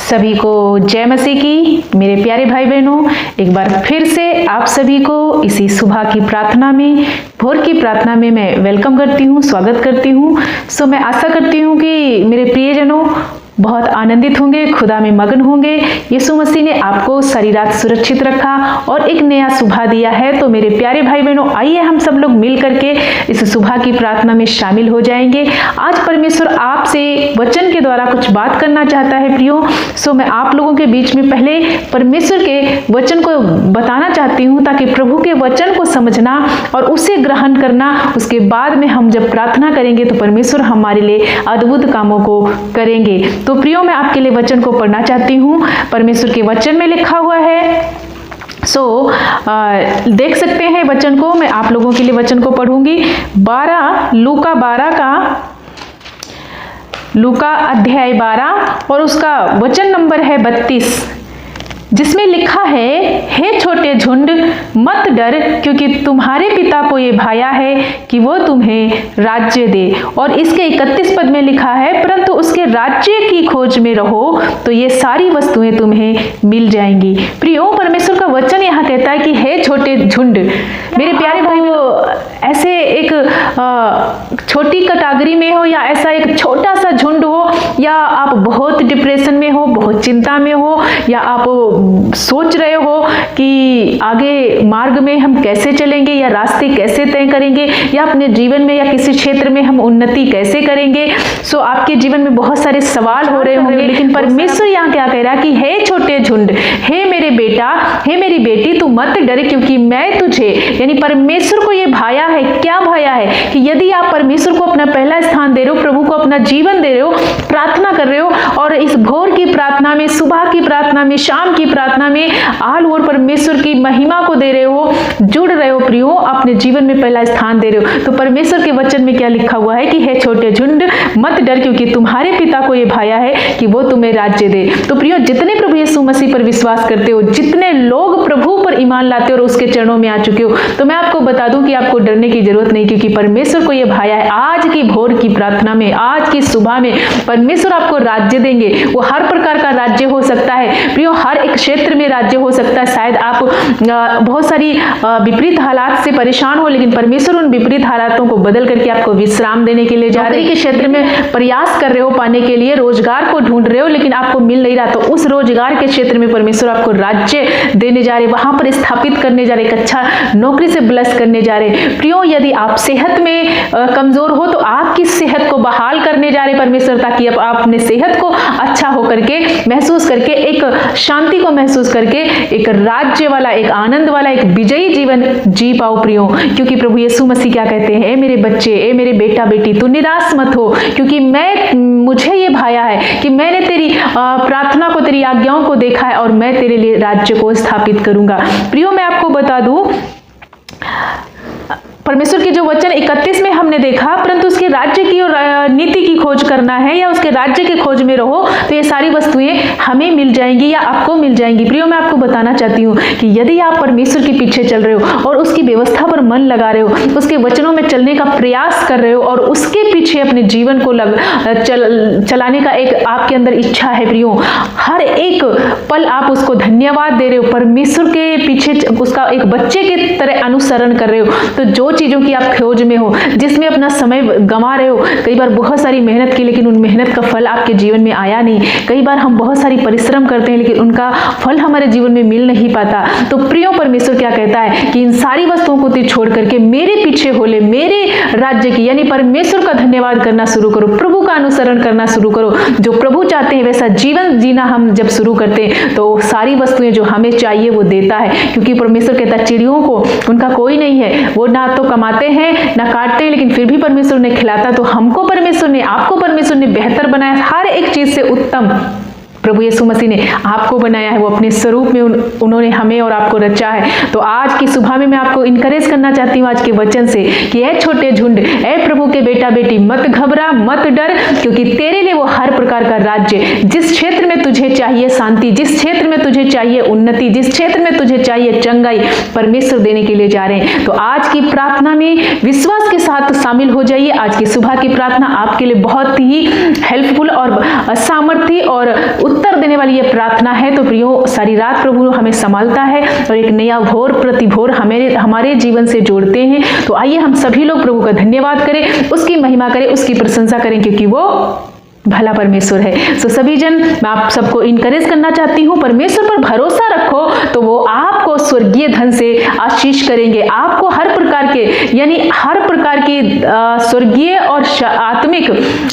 सभी को जय मसीह की। मेरे प्यारे भाई बहनों, एक बार फिर से आप सभी को इसी सुबह की प्रार्थना में, भोर की प्रार्थना में मैं वेलकम करती हूँ, स्वागत करती हूँ। मैं आशा करती हूँ कि मेरे प्रियजनों बहुत आनंदित होंगे, खुदा में मगन होंगे। यीशु मसीह ने आपको सारी रात सुरक्षित रखा और एक नया सुबह दिया है। तो मेरे प्यारे भाई बहनों, आइए हम सब लोग मिल करके इस सुबह की प्रार्थना में शामिल हो जाएंगे। आज परमेश्वर आपसे वचन के द्वारा कुछ बात करना चाहता है प्रियो। मैं आप लोगों के बीच में पहले परमेश्वर के वचन को बताना चाहती हूँ, ताकि प्रभु के वचन को समझना और उसे ग्रहण करना, उसके बाद में हम जब प्रार्थना करेंगे तो परमेश्वर हमारे लिए अद्भुत कामों को करेंगे। तो प्रियो, मैं आपके लिए वचन को पढ़ना चाहती हूँ। परमेश्वर के वचन में लिखा हुआ है। देख सकते हैं वचन को। मैं आप लोगों के लिए वचन को पढ़ूंगी। लूका अध्याय 12 और उसका वचन नंबर है 32, जिसमें लिखा है, हे छोटे झुंड मत डर, क्योंकि तुम्हारे पिता को ये भाया है कि वो तुम्हें राज्य दे। और इसके 31 पद में लिखा है, परंतु उसके राज्य की खोज में रहो तो ये सारी वस्तुएं तुम्हें मिल जाएंगी। प्रियो, परमेश्वर का वचन यहाँ कहता है कि हे छोटे झुंड। मेरे प्यारे भाई, ऐसे एक छोटी कैटेगरी में हो, या ऐसा एक छोटा सा झुंड हो, या आप बहुत डिप्रेशन में हो, बहुत चिंता में हो, या आप सोच रहे हो कि आगे मार्ग में हम कैसे चलेंगे, या रास्ते कैसे तय करेंगे, या अपने जीवन में या किसी क्षेत्र में हम उन्नति कैसे करेंगे। आपके जीवन में बहुत सारे सवाल हो रहे होंगे, लेकिन परमेश्वर यहाँ क्या कह रहा है कि हे छोटे झुंड, हे मेरे बेटा, हे मेरी बेटी, तू मत डर, क्योंकि मैं तुझे, यानी परमेश्वर को ये भाया है। क्या भाया है कि यदि आप परमेश्वर को अपना पहला स्थान दे रहे हो, प्रभु को अपना जीवन दे रहे हो, प्रार्थना कर रहे हो, और इस भोर की प्रार्थना में, सुबह की प्रार्थना में, शाम की प्रार्थना में आल ओवर परमेश्वर की महिमा को दे रहे हो, जुड़ रहे हो प्रियो, अपने जीवन में पहला स्थान दे रहे हो, तो परमेश्वर के वचन में क्या लिखा हुआ है कि हे छोटे झुंड मत डर, क्योंकि तुम्हारे पिता को ये भाया है कि वो तुम्हें राज्य दे। तो प्रियो, जितने प्रभु यीशु मसीह पर विश्वास करते हो, जितने लोग प्रभु पर ईमान लाते हो और उसके चरणों में आ चुके हो, तो मैं आपको बता दूं कि आपको डरने की जरूरत नहीं, क्योंकि परमेश्वर को ये भाया है। आज की भोर की प्रार्थना में, आज की सुबह में परमेश्वर आपको राज्य देंगे। वो हर प्रकार का राज्य हो सकता है प्रियो, हर एक क्षेत्र में राज्य हो सकता है। शायद आप बहुत सारी विपरीत हालात से परेशान हो, लेकिन परमेश्वर उन विपरीत हालातों को बदल करके आपको विश्राम देने के लिए जा रहे हैं। के क्षेत्र में प्रयास कर रहे हो पाने के लिए, रोजगार को ढूंढ रहे हो, लेकिन आपको मिल नहीं रहा, तो उस रोजगार के क्षेत्र में परमेश्वर आपको राज्य देने जा रहे, वहां पर स्थापित करने जा रहे, एक अच्छा नौकरी से ब्लेस करने जा रहे। प्रियो, यदि आप सेहत में कमजोर हो, तो आपकी सेहत को बहाल करने जा रहे परमेश्वर, ताकि आप अपने सेहत को अच्छा होकर के महसूस करके, एक शांति को महसूस करके, एक राज्य वाला, एक आनंद वाला, एक विजयी जीवन जी पाओ प्रियो। क्योंकि प्रभु यीशु मसीह क्या कहते हैं, ए मेरे बच्चे, ए मेरे बेटा बेटी, तू निराश मत हो, क्योंकि मुझे ये भाया है कि मैंने तेरी प्रार्थना को, तेरी आज्ञाओं को देखा है, और मैं तेरे लिए राज्य को स्थापित करूंगा। प्रियो, मैं आपको बता दूं, परमेश्वर के जो वचन 31 में हमने देखा, परंतु उसके राज्य की और नीति की खोज करना है, या उसके राज्य की खोज में रहो तो ये सारी वस्तुएं हमें मिल जाएंगी, या आपको मिल जाएंगी। प्रियो, मैं आपको बताना चाहती हूँ कि यदि आप परमेश्वर के पीछे चल रहे हो और उसकी व्यवस्था पर मन लगा रहे हो, उसके वचनों में चलने का प्रयास कर रहे हो, और उसके पीछे अपने जीवन को चलाने का एक आपके अंदर इच्छा है प्रियो, हर एक पल आप उसको धन्यवाद दे रहे हो, परमेश्वर के पीछे उसका एक बच्चे के तरह अनुसरण कर रहे हो, तो जो चीजों की आप खोज में हो, जिसमें अपना समय गंवा रहे हो, कई बार बहुत सारी मेहनत की, लेकिन उन मेहनत का फल आपके जीवन में आया नहीं। कई बार हम बहुत सारी परिश्रम करते हैं, लेकिन उनका फल हमारे जीवन में मिल नहीं पाता। तो प्रियो, परमेश्वर क्या कहता है कि इन सारी वस्तुओं को तुम छोड़ करके मेरे पीछे हो ले, मेरे राज्य की, यानी परमेश्वर का धन्यवाद करना शुरू करो, प्रभु का अनुसरण करना शुरू करो। जो प्रभु चाहते हैं वैसा जीवन जीना हम जब शुरू करते हैं, तो सारी वस्तुएं जो हमें चाहिए वो देता है। क्योंकि परमेश्वर कहता है, चिड़ियों को उनका कोई नहीं है, वो ना तो कमाते हैं ना काटते हैं, लेकिन फिर भी परमेश्वर ने खिलाता। तो हमको परमेश्वर ने, आपको परमेश्वर ने बेहतर बनाया, हर एक चीज से उत्तम प्रभु यीशु मसीह ने आपको बनाया है। वो अपने स्वरूप में उन्होंने हमें और आपको रचा है। तो आज की सुबह में मैं आपको इनकरेज करना चाहती हूँ आज के वचन से कि ऐ छोटे झुंड, ऐ प्रभु के बेटा बेटी, मत घबरा, मत डर, क्योंकि तेरे लिए वो हर प्रकार का राज्य, जिस क्षेत्र में तुझे चाहिए शांति, जिस क्षेत्र में तुझे चाहिए उन्नति, जिस क्षेत्र में तुझे चाहिए चंगाई, परमेश्वर देने के लिए जा रहे हैं। तो आज की प्रार्थना में विश्वास के साथ शामिल हो जाइए। आज की सुबह की प्रार्थना आपके लिए बहुत ही हेल्पफुल और सामर्थ्य और उत्तर देने वाली ये प्रार्थना है। तो प्रियो, सारी रात प्रभु हमें संभालता है और एक नया भोर प्रति भोर हमारे जीवन से जोड़ते हैं। तो आइए हम सभी लोग प्रभु का धन्यवाद करें, उसकी महिमा करें, उसकी प्रशंसा करें, क्योंकि वो भला परमेश्वर है। सो सभी जन, मैं आप सबको इनकरेज करना चाहती हूँ, परमेश्वर पर भरोसा रखो तो वो आपको स्वर्गीय धन से आशीष करेंगे। आपको हर प्रकार के, यानी हर प्रकार की स्वर्गीय और आत्मिक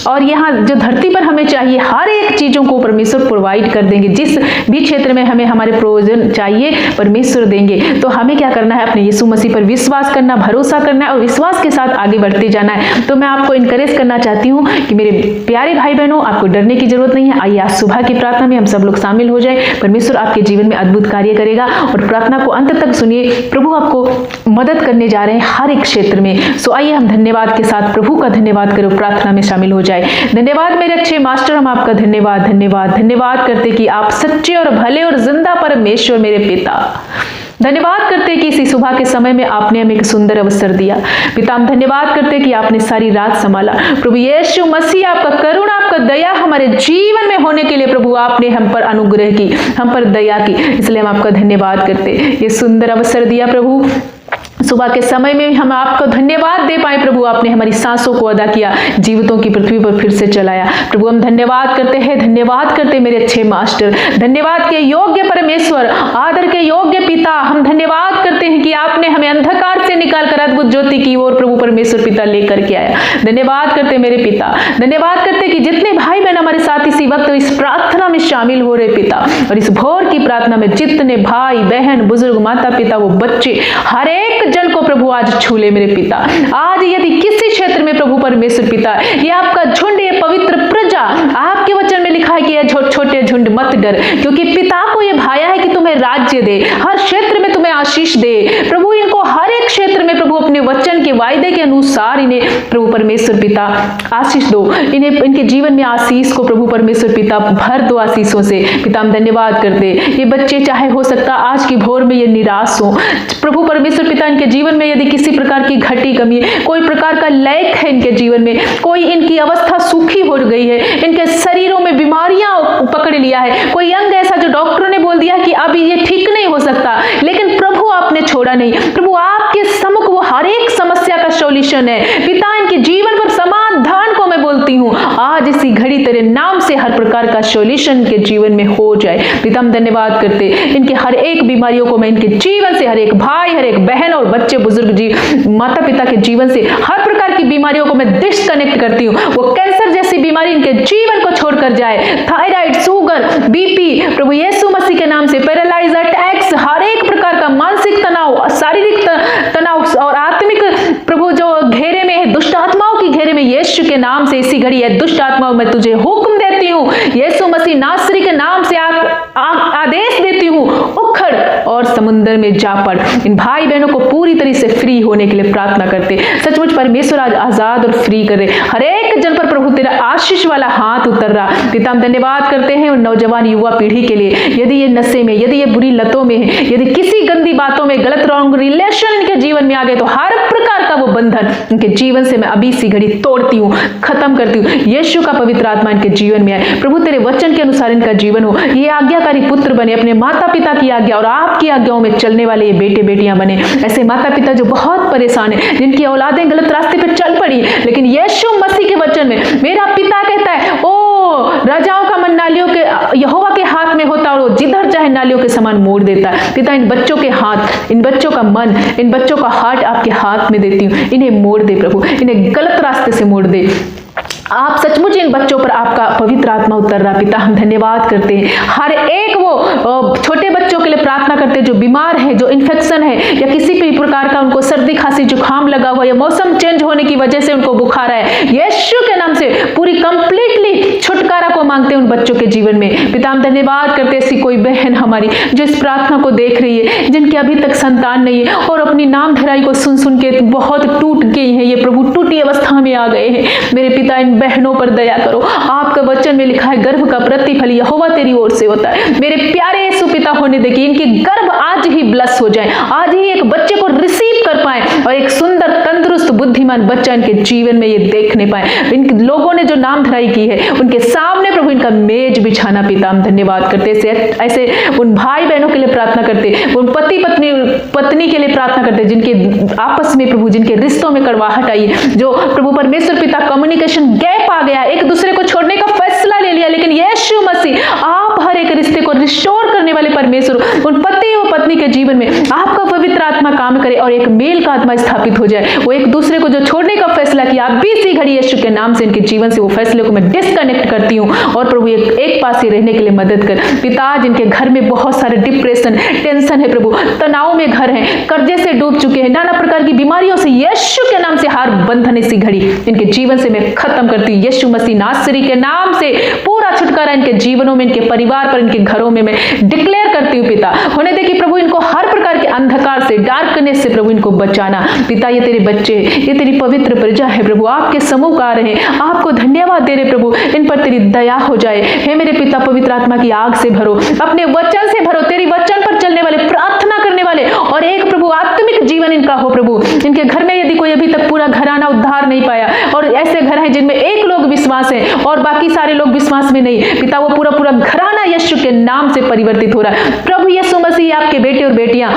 और यहाँ जो धरती पर हमें चाहिए हर एक चीजों को परमेश्वर प्रोवाइड कर देंगे। जिस भी क्षेत्र में हमें हमारे प्रयोजन चाहिए परमेश्वर देंगे। तो हमें क्या करना है? अपने यीशु मसीह पर विश्वास करना, भरोसा करना है और विश्वास के साथ आगे बढ़ते जाना है। तो मैं आपको इनकरेज करना चाहती हूँ कि मेरे प्यारे भाई बहनों, आपको डरने की जरूरत नहीं है। आइए आज सुबह की प्रार्थना में हम सब लोग शामिल हो जाए। परमेश्वर आपके जीवन में अद्भुत कार्य करेगा और प्रार्थना को अंत तक सुनिए। प्रभु आपको मदद करने जा रहे हैं हर एक क्षेत्र में। सो आइए हम धन्यवाद के साथ प्रभु का धन्यवाद करो, प्रार्थना में शामिल हो जाए। धन्यवाद मेरे अच्छे मास्टर, हम आपका धन्यवाद धन्यवाद धन्यवाद करते कि आप सच्चे और भले और जिंदा परमेश्वर मेरे पिता। धन्यवाद करते कि इसी सुबह के समय में आपने हमें एक सुंदर अवसर दिया। पिता, हम धन्यवाद करते कि आपने सारी रात संभाला। प्रभु यीशु मसीह, आपका करुणा, आपका दया हमारे जीवन में होने के लिए प्रभु आपने हम पर अनुग्रह की, हम पर दया की, इसलिए हम आपका धन्यवाद करते। ये सुंदर अवसर दिया प्रभु, सुबह के समय में हम आपको धन्यवाद दे पाए। प्रभु आपने हमारी सांसों को अदा किया, जीवितों की पृथ्वी पर फिर से चलाया। प्रभु हम धन्यवाद करते हैं, धन्यवाद करते मेरे अच्छे मास्टर, धन्यवाद के योग्य परमेश्वर, आदर के योग्य पिता। हम धन्यवाद करते हैं कि आपने हमें अंधकार से निकालकर अद्भुत ज्योति की ओर प्रभु परमेश्वर पिता लेकर के आया। धन्यवाद करते मेरे पिता, धन्यवाद करते कि जितने भाई बहन हमारे साथ इसी वक्त इस प्रार्थना में शामिल हो रहे पिता, और इस भोर की प्रार्थना में जितने भाई बहन बुजुर्ग माता पिता वो बच्चे, हर एक जन को प्रभु आज छू ले मेरे पिता। आज यदि किसी क्षेत्र में प्रभु परमेश्वर पिता, ये आपका झुंड, ये पवित्र प्रजा, आपके वचन में लिखा है कि ये छोटे झुंड मत डर, क्योंकि पिता को ये भाया है कि तुम्हें राज्य दे, हर क्षेत्र में तुम्हें आशीष दे। प्रभु इनको हर एक क्षेत्र में प्रभु अपने वचन के वायदे के अनुसार इन्हें प्रभु परमेश्वर पिता आशीष दो। इन्हें इनके जीवन में आशीष को प्रभु परमेश्वर पिता भर दो आशीषों से। पिता हम धन्यवाद करते, ये बच्चे चाहे हो सकता आज की भोर में ये निराश हो प्रभु परमेश्वर पिता, इनके जीवन में यदि किसी प्रकार की घटी कमी, कोई प्रकार का लैक है इनके जीवन में, कोई इनकी अवस्था सूखी हो गई है, इनके शरीरों में बीमारियां पकड़ लिया है, कोई अंग ऐसा जो डॉक्टरों ने बोल दिया कि अभी ये ठीक नहीं हो सकता, लेकिन प्रभु आपने छोड़ा नहीं। प्रभु आपके सम्मुख वो हर एक समस्या का सॉल्यूशन है। पिता इनके जीवन पर समाधान को मैं बोलती हूँ, आज इसी घड़ी तेरे नाम से हर प्रकार का सॉल्यूशन के जीवन में हो जाए। पिता हम धन्यवाद करते, इनके हर एक बीमारियों को मैं इनके जीवन से, हर एक भाई, हर एक बहन और बच्चे बुजुर्ग जी माता पिता के जीवन से हर प्रकार की बीमारियों को मैं डिस्कनेक्ट करती हूँ। वो कैंसर जैसी बीमारी इनके जीवन को छोड़कर जाए, थायराइड, शुगर, बीपी, प्रभु यीशु मसीह के नाम से, पैरालाइज, अटैक्स, हर एक प्रकार का मानसिक तनाव, शारीरिक तनाव और आत्मिक प्रभु जो घेरे में है, दुष्ट आत्माओं की घेरे में, यीशु के नाम से इसी घड़ी है दुष्ट आत्माओं में तुझे हुक्म देती हूँ, यीशु मसीह नासरी के नाम से आदेश देती हूँ, उखड़ और समुद्र में जा पड़। इन भाई बहनों को पूरी तरह से फ्री होने के लिए प्रार्थना करते। सचमुच परमेश्वर आज आजाद और फ्री करे, हर एक जन पर प्रभु तेरा आशीष वाला हाथ उतर रहा। पिता हम धन्यवाद करते हैं उन नौजवान युवा पीढ़ी के लिए, यदि ये नशे में, यदि ये बुरी लतों में है, यदि किसी गंदी बातों में, गलत रॉन्ग रिलेशन इनके जीवन में आ गए, तो हर प्रकार का वो बंधन इनके जीवन से मैं अभी इसी घड़ी तोड़ती हूँ, खत्म करती हूँ। यीशु का पवित्र आत्मा इनके जीवन में आए, प्रभु तेरे वचन के अनुसार इनका जीवन हो, ये आज्ञाकारी पुत्र बने, अपने माता पिता की आज्ञा और आपकी आज्ञाओं में चलने वाले ये बेटे बेटियां बने। ऐसे माता पिता जो बहुत परेशान है, जिनकी औलादें गलत रास्ते पर चल पड़ी, लेकिन यीशु मसीह के वचन में मेरा पिता कहता है, ओ राजाओं का मन नालियों के यहोवा के हाथ में होता और वो जिधर चाहे नालियों के समान मोड़ देता है। पिता इन बच्चों के हाथ, इन बच्चों का मन, इन बच्चों का हार्ट आपके हाथ में देती हूँ, इन्हें मोड़ दे प्रभु, इन्हें गलत रास्ते से मोड़ दे। आप सचमुच इन बच्चों पर आपका पवित्र आत्मा उतर रहा। पिता हम धन्यवाद करते हैं, हर एक वो छोटे बच्चों के लिए प्रार्थना करते हैं जो बीमार है, जो इन्फेक्शन है या किसी भी प्रकार का उनको सर्दी खांसी जुकाम लगा हुआ या मौसम चेंज होने की वजह से उनको बुखार है, यीशु के नाम से पूरी कंप्लीटली छुटकारा को मांगते हैं उन बच्चों के जीवन में। पिता हम धन्यवाद करते हैं, ऐसी कोई बहन हमारी जो इस प्रार्थना को देख रही है, जिनकी अभी तक संतान नहीं है और अपनी नाम धराई को सुन सुन के बहुत टूट गई है, ये प्रभु टूटी अवस्था में आ गए हैं। मेरे पिता इन बहनों पर दया करो, आपका वचन में लिखा है गर्भ का प्रतिफल यहोवा तेरी ओर से होता है। मेरे प्यारे यीशु पिता होने दे कि इनके गर्भ आज ही ब्लस हो जाए, आज ही एक बच्चे को रिसीव कर कर पाए और एक सुंदर तंदुरुस्त बुद्धिमान बच्चा इनके जीवन में ये देखने पाए। इन लोगों ने जो नाम धराई की है उनके सामने प्रभु इनका मेज बिछाना पिता हम धन्यवाद करते। ऐसे उन भाई बहनों के लिए प्रार्थना करते, उन पति पत्नी के लिए प्रार्थना करते जिनके आपस में प्रभु जिनके रिश्तों में कड़वाहट आई, जो प्रभु परमेश्वर पिता कम्युनिकेशन गैप आ गया, एक दूसरे को छोड़ने का फैसला ले लिया, लेकिन यीशु मसीह आप हर एक रिश्ते को रिस्टोर करने वाले परमेश्वर उन पति और पत्नी के जीवन में आपका पवित्र आत्मा काम करे और एक मेल का आत्मा स्थापित हो जाए। वो एक दूसरे को जो छोड़ने का फैसला किया आप भी इसी घड़ी यीशु के नाम से इनके जीवन से वो फैसले को मैं डिस्कनेक्ट करती हूँ और प्रभु एक पास ही रहने के लिए मदद कर पिता। जिनके घर में बहुत सारे डिप्रेशन टेंशन है प्रभु, तनाव में घर है, कर्जे से डूब चुके हैं, नाना प्रकार की बीमारियों से यीशु के नाम से हार बंधन इसी घड़ी इनके जीवन से मैं खत्म करती हूँ। यीशु मसीह नासरी के नाम से पूरा छुटकारा इनके जीवनों में, इनके परिवार पर, इनके घरों में मैं डिक्लेयर करती हूँ पिता। होने दे कि प्रभु इनको हर प्रकार के अंधकार से, डार्कनेस से प्रभु इनको बचाना पिता। ये तेरे बच्चे, ये तेरी पवित्र प्रजा है प्रभु, आपके समूह आ रहे हैं, आपको धन्यवाद दे रहे प्रभु, इन पर तेरी दया हो जाए। हे मेरे पिता पवित्र आत्मा की आग से भरो, अपने वचन से भरो, तेरी वचन पर चलने वाले, प्रार्थना करने वाले और एक प्रभु आत्मिक जीवन इनका हो प्रभु। इनके घर में यदि कोई अभी तक पूरा घराना उद्धार नहीं पाया और ऐसे घर हैं जिनमें एक लोग विश्वास है और बाकी सारे लोग विश्वास में नहीं, पिता वो पूरा घराना यीशु के नाम से परिवर्तित हो रहा है प्रभु। यीशु मसीह आपके बेटे और बेटियां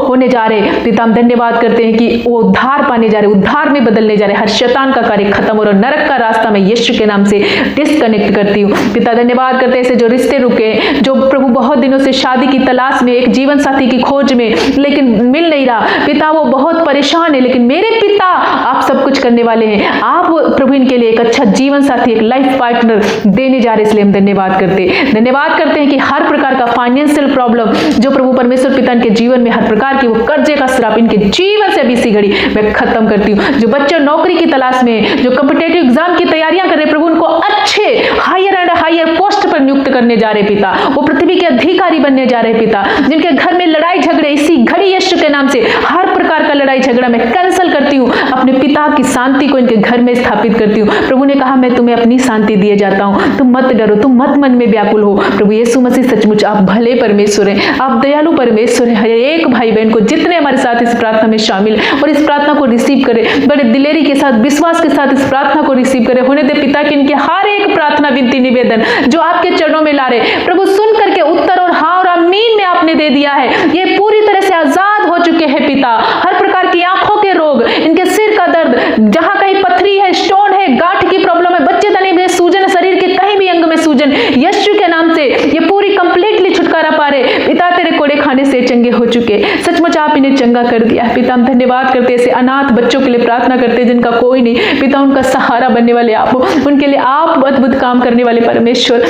होने जा रहे पिता, हम धन्यवाद करते हैं कि वो उद्धार पाने जा रहे, उद्धार में बदलने जा रहे, हर शैतान का कार्य खत्म हो रहा, नरक का रास्ता मैं यीशु के नाम से डिस्कनेक्ट करती हूँ पिता। धन्यवाद करते हैं ऐसे जो रिश्ते रुके, जो प्रभु बहुत दिनों से शादी की तलाश में, एक जीवन साथी की खोज में, लेकिन मिल नहीं रहा पिता, वो बहुत परेशान है, लेकिन मेरे पिता आप सब कुछ करने वाले हैं। आप प्रभु इनके लिए एक अच्छा जीवन साथी, एक लाइफ पार्टनर देने जा रहे, इसलिए हम धन्यवाद करते हैं कि हर प्रकार का फाइनेंशियल प्रॉब्लम जो प्रभु परमेश्वर पिता इनके जीवन में, हर प्रकार की वो कर्जे का श्राप इनके जीवन से अभी इसी घड़ी मैं खत्म करती हूँ। जो बच्चे नौकरी की तलाश में, जो कॉम्पिटिटिव एग्जाम की तैयारियां कर रहे प्रभु, उनको अच्छे हायर एंड हायर पोस्ट पर नियुक्त करने जा रहे पिता, वो पृथ्वी के अधिकारी बनने जा रहे पिता। जिनके घर में लड़ाई झगड़े इसी घड़ी यीशु के नाम से हर प्रकार का लड़ाई झगड़ा मैं कैंसिल करती हूँ, अपने पिता की शांति को इनके घर में स्थापित करती हूँ। प्रभु ने कहा मैं तुम्हें अपनी शांति दिए जाता हूँ, तुम मत डरो, तुम मत मन में व्याकुल हो। प्रभु यीशु मसीह सचमुच आप भले परमेश्वर हैं, आप दयालु परमेश्वर हैं। हर एक भाई बहन को जितने हमारे साथ इस प्रार्थना में शामिल और इस प्रार्थना को रिसीव करे, बड़े दिलेरी के साथ, विश्वास के साथ इस प्रार्थना को रिसीव करे। होने दे पिता कि इनके हर एक प्रार्थना विनती निवेदन जो आपके चरणों में ला रहे प्रभु, सुन करके उत्तर और हाँ और आमीन में आपने दे दिया है। ये पूरी तरह से आजाद हो चुके हैं पिता। हर प्रकार की आंखों के रोग, इनके सिर का दर्द, जहां कहीं पथरी है, स्टोन है, गांठ की प्रॉब्लम है, बच्चे तने में सूजन, शरीर के कहीं भी अंग में सूजन, यीशु के नाम से ये पूरी कंप्लीटली छुटकारा पा रहे पिता। तेरे कोड़े खाने से चंगे हो चुके, सचमुच आप इन्हें चंगा कर दिया पिता। हम धन्यवाद करते ऐसे अनाथ बच्चों के लिए प्रार्थना करते जिनका कोई नहीं पिता, उनका सहारा बनने वाले आप, उनके लिए आप अद्भुत काम करने वाले परमेश्वर।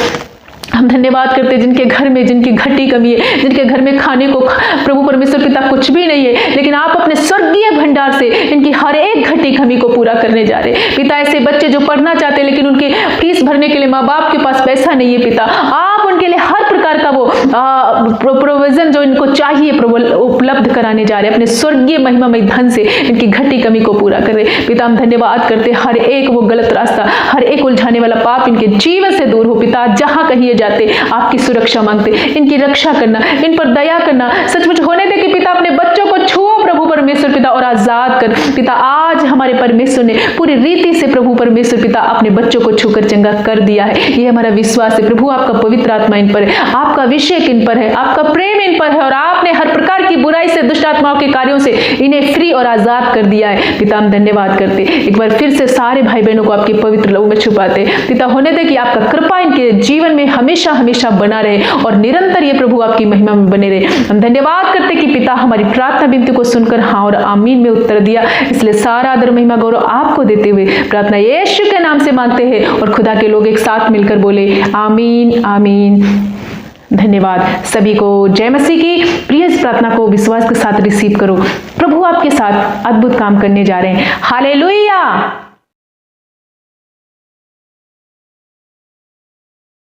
हम धन्यवाद करते हैं जिनके घर में, जिनकी घटी कमी है, जिनके घर में खाने को प्रभु परमेश्वर पिता कुछ भी नहीं है, लेकिन आप अपने स्वर्गीय भंडार से इनकी हर एक घटी कमी को पूरा करने जा रहे पिता। ऐसे बच्चे जो पढ़ना चाहते हैं लेकिन उनकी फीस भरने के लिए माँ बाप के पास पैसा नहीं है पिता, आप उनके लिए हर प्रकार का वो प्रोविजन जो इनको चाहिए प्रभु उपलब्ध कराने जा रहे हैं। अपने स्वर्गीय महिमामय धन से इनकी घटी कमी को पूरा कर रहे पिता। हम धन्यवाद करते हर एक वो गलत रास्ता, हर एक उलझाने वाला पाप इनके जीवन से दूर हो पिता। जहां कहीं जाते आपकी सुरक्षा मांगते, इनकी रक्षा करना, इन पर दया करना, सचमुच होने दे कि पिता अपने बच्चों को छुओ प्रभु परमेश्वर पिता और आजाद कर पिता। आज हमारे परमेश्वर ने पूरी रीति से प्रभु परमेश्वर पिता अपने बच्चों को छूकर चंगा कर दिया है, ये हमारा विश्वास है प्रभु। आपका पवित्र आत्मा इन पर है, आपका अभिषेक इन पर है, आपका प्रेम इन पर है और आपने हर प्रकार की बुराई से, दुष्ट आत्माओं के कार्यों से इन्हें फ्री और आजाद कर दिया है पिता। हम धन्यवाद करते एक बार फिर से सारे भाई बहनों को आपके पवित्र लहू में छुपाते पिता। होने दे कि आपका कृपा इनके जीवन में हमेशा हमेशा बना रहे और निरंतर ये प्रभु आपकी महिमा में बने रहे। हम धन्यवाद करते कि पिता हमारी प्रार्थना विनती को सुनकर हाँ और आमीन में उत्तर दिया, इसलिए सारा आदर महिमा गौरव आपको देते हुए प्रार्थना यीशु के नाम से मांगते हैं और खुदा के लोग एक साथ मिलकर बोले आमीन आमीन। धन्यवाद सभी को। जय मसीह की। प्रिय इस प्रार्थना को विश्वास के साथ रिसीव करो, प्रभु आपके साथ अद्भुत काम करने जा रहे हैं। हालेलुया।